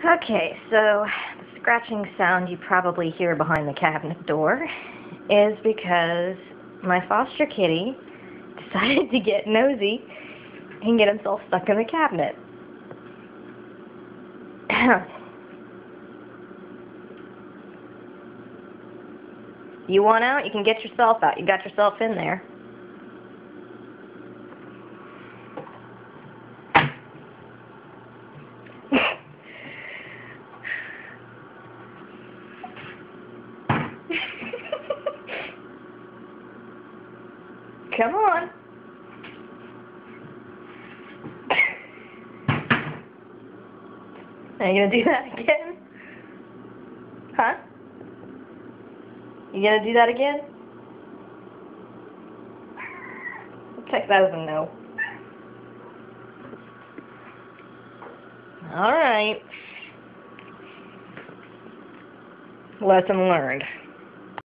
Okay, so the scratching sound you probably hear behind the cabinet door is because my foster kitty decided to get nosy and get himself stuck in the cabinet. You want out? You can get yourself out. You got yourself in there. Come on. Are you gonna do that again? Huh? You gonna do that again? I'll check that as a no. Alright. Lesson learned.